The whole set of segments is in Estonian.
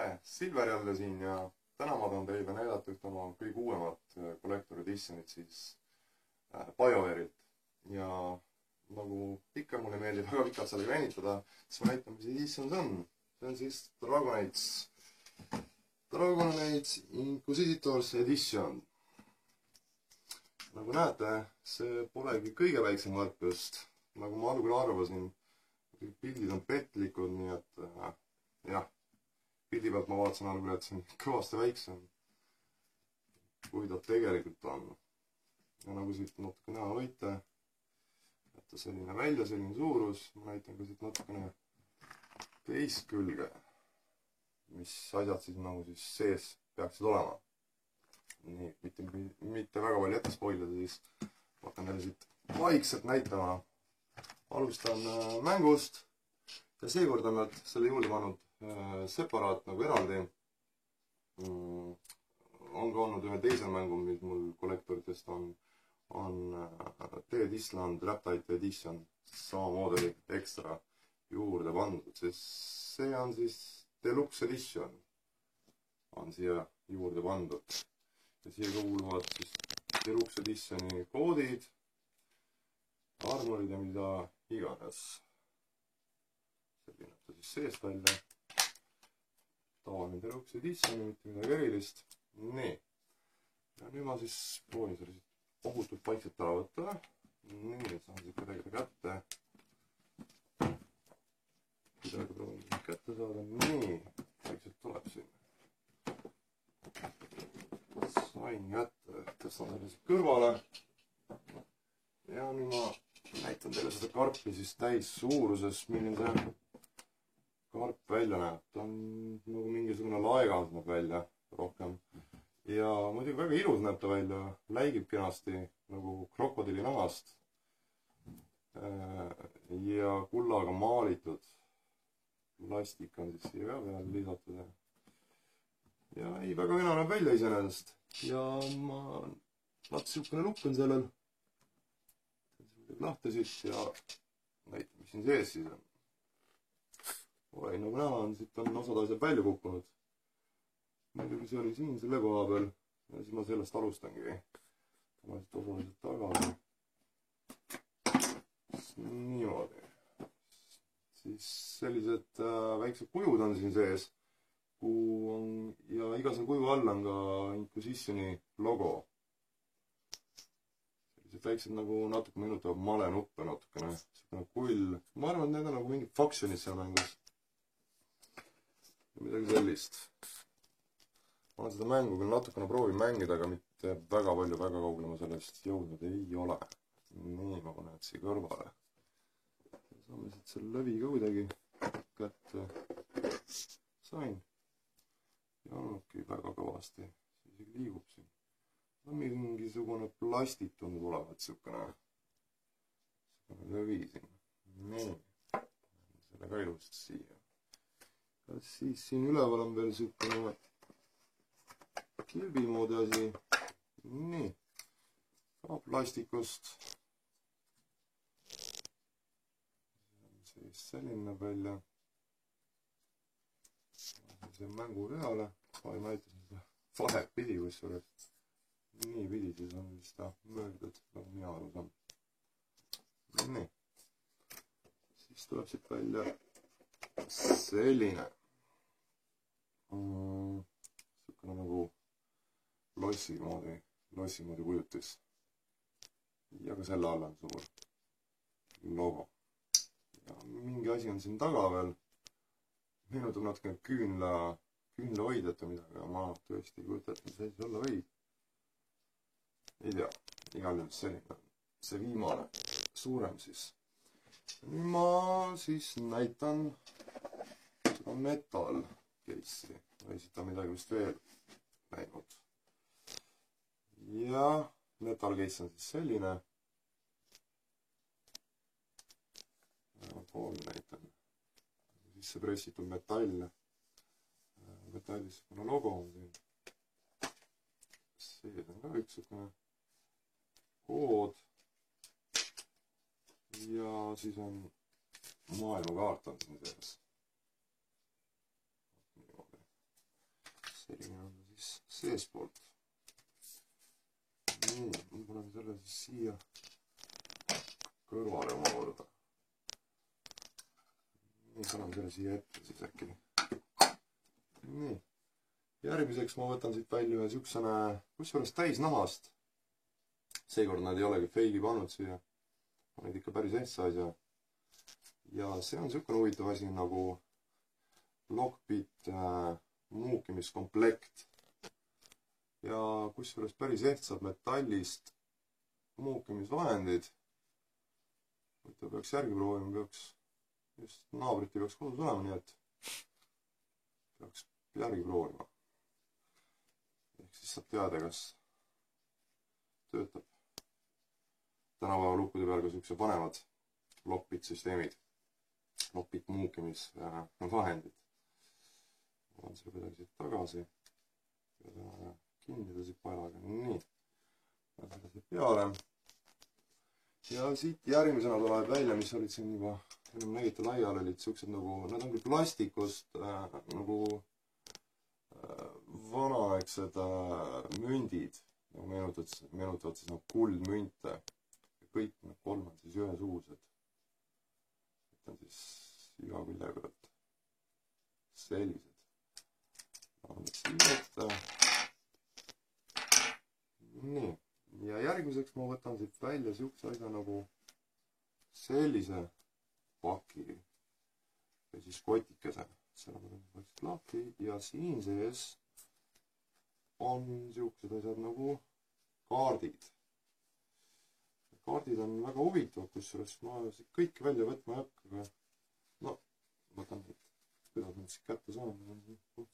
tere, Silver jälle siin ja täna ma tahan teile näidata ühte oma kõige uuemat Collector Editionit siis BioWare'ilt. Ja nagu ikka mulle meeldib väga pikalt selle venitada, siis ma näitan, mis edition see on. See on siis Dragon Age Inquisitors Edition. Nagu näete, see polegi kõige väiksem võrkust, nagu ma algul arvasin. Pildid on petlikud, nii et jah, pildi pealt ma vaatasin algul, et see on kõvasti väiksem, kui ta tegelikult on. Ja nagu siit natuke näha võite, et ta selline välja, selline suurus, ma näitan ka siit natukene teist külge, mis asjad siis nagu siis sees peaksid olema. Nii, mitte väga palju ette spoilida, siis ma hakkan teile siit vaikselt näitama. Alustan mängust ja seekord on nad selle juurde pannud separaat nagu eraldi. On ka olnud ühe teise mängu, mis mul kollektoritest on Dead Island Riptide Edition samamoodi ekstra juurde pandud, sest see on siis Deluxe Edition on siia juurde pandud ja siia kuuluvad siis Deluxe Editioni koodid, armorid ja mida iganes. See näeb ta siis seest välja. Tavaline Deluxe Edition, mitte midagi erilist. Nii. Ja nüüd ma siis proovin selle ohutult paikselt ära võtta. Nii, saan siit kuidagi kätte. Kuidagi proovin kätte saada. Nii, paikselt tuleb siin. Sain kätte. Tõstan selle siit kõrvale. Ja nüüd ma näitan teile seda karpi siis täis suuruses, milline see karp välja näeb. Ta on nagu mingisugune laegas näeb välja rohkem. Ja muidugi väga ilus näeb ta välja. Läigib kenasti nagu krokodilli nahast. Ja kullaga maalitud. Plastik on siis siia peale lisatud. Ja ei, väga kena näeb välja iseenesest. Ja ma vaat siukene lukk on sellel. Lahti siit ja näitan, mis siin sees siis on. Oi, nagu näha on, siit on osad asjad välja kukkunud. Muidugi see oli siin selle koha peal ja siis ma sellest alustangi. Ma siit osaliselt tagasi. Niimoodi. Siis sellised väiksed kujud on siin sees. Ja igasel kuju all on ka Inquisitioni logo. Väiksed nagu natuke meenutavad malenuppe natukene. Siukene kull. Ma arvan, et need on nagu mingid faktsionid seal mängus. Midagi sellist. Ma olen seda mängu küll natukene proovin mängida, aga mitte väga palju, väga kaugele ma sellest jõudnud ei ole. Nii, ma panen siia kõrvale. Saame siit selle läbi ka kuidagi kätte. Sain. Ja annabki väga kõvasti. See liigub siin. Mingisugune plastik tundub olevat siukene lõvi siin. Nii. Selle ka ilusti siia. Ja siis siin üleval on veel siukene kilbi moodi asi. Nii. Ka plastikust. Siis selline välja. See mängu peale. Ma ei näita seda vahet pidi kusjuures. Nii pidi siis on vist ta mööldud, nagu mina aru saan. Nii. Siis tuleb siit välja selline. Siukene nagu lossi moodi kujutis. Ja ka selle all on suur logo. Ja mingi asi on siin taga veel. Meenutab natukene küünlahoidjat või midagi, aga ma tõesti ei kujuta, et mis asi olla võib. Ei tea, igal juhul selline. See viimane, suurem siis. Nüüd ma siis näitan seda metal case'i. Või siit on midagi vist veel näinud. Ja metal case on siis selline. Pool näitan. Sisse pressitud metall. Metallis kuna logo on siin. See on ka üks sukene kood ja siis on maailmakaart on siin sees. selline on ta siis seespoolt. Nii, ma panen selle siis siia kõrvale omakorda. Nii, panen selle siia ette siis äkki. Nii. Järgmiseks ma võtan siit välja ühe siuksene, kusjuures täisnahast. Seekord nad ei olegi feigi pannud siia. On neid ikka päris ehtsa asja. Ja see on siukene huvitav asi nagu Lockbit muukimiskomplekt. Ja kusjuures päris ehtsad metallist muukimisvahendid. Võtta peaks järgi proovima, peaks just naabriti peaks kodus olema, nii et peaks järgi proovima. Ehk siis saab teada, kas töötab tänapäeva lukkude peal ka siukse panevad Lockbit süsteemid, Lockbit muukimisvahendid. Ma olen selle kuidagi siit tagasi. Kinni ta siit paelaga. Nii. Ma selle siit peale. Ja siit järgmisena tuleb välja, mis olid siin juba, enam nägite laial, olid siuksed nagu, nad on küll plastikust nagu vanaaegsed mündid, nagu meenutavad siis nagu kuldmünte. Ja kõik need kolm on siis ühesugused. Need on siis iga külje pealt sellised. Siia ette. Nii. Ja järgmiseks ma võtan siit välja siukse asja nagu sellise paki või siis kotikese. Selle ma tõin vaikselt lahti ja siin sees on siuksed asjad nagu kaardid. Kaardid on väga huvitavad, kusjuures ma siit kõike välja võtma ei hakka, aga no, võtan nüüd, kuidas nüüd siit kätte saan, on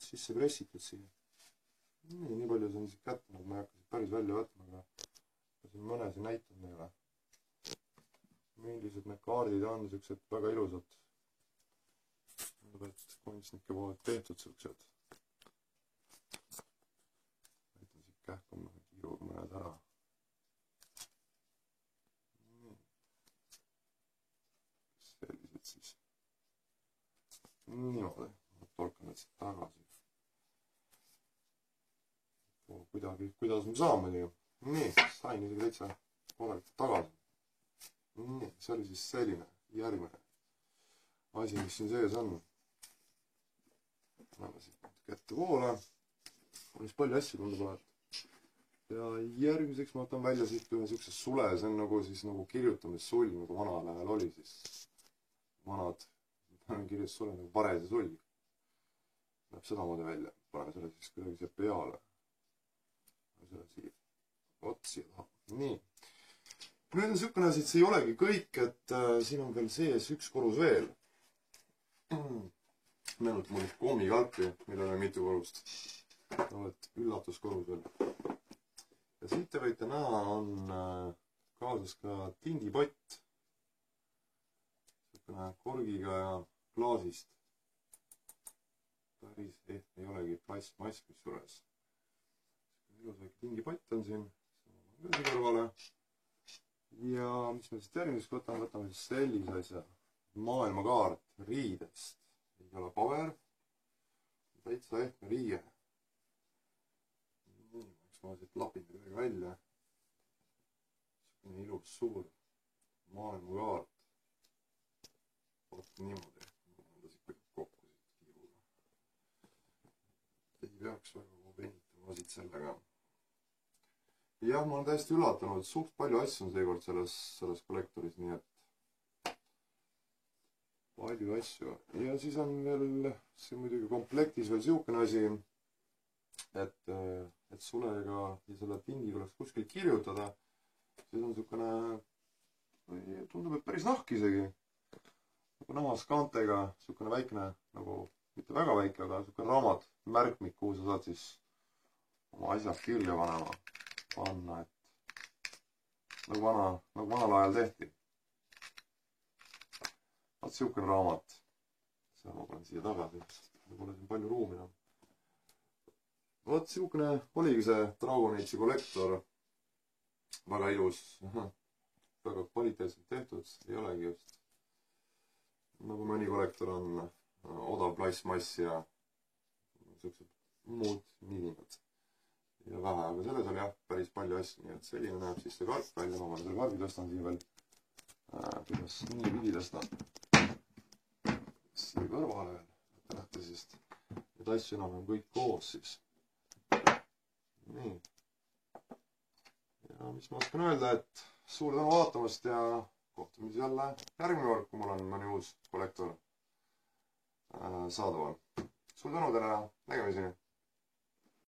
sisse pressitud siia. Nii palju see on siit kätte, ma ei hakka siit päris välja võtma, aga siin mõnesi näitan meile. Millised need kaardid on, siuksed väga ilusad. Et kunstnike poolt tehtud siuksed. Näitan siit kähku kiiruga mõned ära. Sellised siis. Niimoodi. Ma tolkan need siit tagasi. Kuidas me saame nii? Nii, sain isegi täitsa korralikult tagasi. Nii, see oli siis selline järgmine asi, mis siin sees on. Paneme siit kätte poole. On vist palju asju tundub alati. Ja järgmiseks ma võtan välja siit ühe siukse sule, see on nagu siis nagu kirjutamissull, nagu vanal ajal oli siis. Vanad kirjutussulle nagu pares ja sull. Näeb sedamoodi välja. Paneme selle siis kuidagi siia peale. Selle siia otsi taha. Nii. Nüüd on siukene asi, et see ei olegi kõik, et siin on veel sees üks korrus veel. Meenutab mul kommikalpi, millel on mitu korrust. Et üllatuskorrus veel. Ja siit te võite näha, on kaasas ka tindipott. Siukene korgiga ja klaasist. Päris ei olegi plastmass, mis juures. Ilus väike tindipott on siin. See on ka kõrvale. Ja mis me siit järgmiseks võtame siis sellise asja. Maailmakaart riidest. Ei ole paber. Täitsa ehtne riie. Eks ma siit lapin kuidagi välja. Selline ilus suur maailmakaart. Vaata niimoodi. Ma olen ta siit kokku siit kiiruga. Ei peaks väga venitama siit sellega. Jah, ma olen täiesti üllatunud, suht palju asju on seekord selles kollektoris, nii et palju asju. Ja siis on veel, see muidugi komplektis veel siukene asi, et sulega ja selle tindiga oleks kuskil kirjutada. Siis on siukene, tundub, et päris nahk isegi. Nagu nahas kaantega, siukene väikene, nagu mitte väga väike, aga siukene raamat, märkmik, kuhu sa saad siis oma asjad külge panema. Panna, et nagu vanal ajal tehti. Vaat siukene raamat. See ma panen siia tagasi, sest pole siin palju ruumi enam. Vaat siukene oligi see Dragon Age'i kollektor. Väga ilus. Väga kvaliteetselt tehtud. Ei olegi just. Nagu mõni kollektor on odav plastmass ja siuksed muud vidinad. Ja vähe, aga selles oli jah päris palju asju, nii et selline näeb siis see karp välja, ma selle karbi tõstan siia veel, kuidas nii pidi tõstan siia kõrvale veel, et nähte siis need asju enam on kõik koos siis. Nii. Ja mis ma oskan öelda, et suur tänu vaatamast ja kohtume siis jälle järgmine kord, kui mul on mõni uus kollektor saadaval. Suur tänu teile, nägemiseni!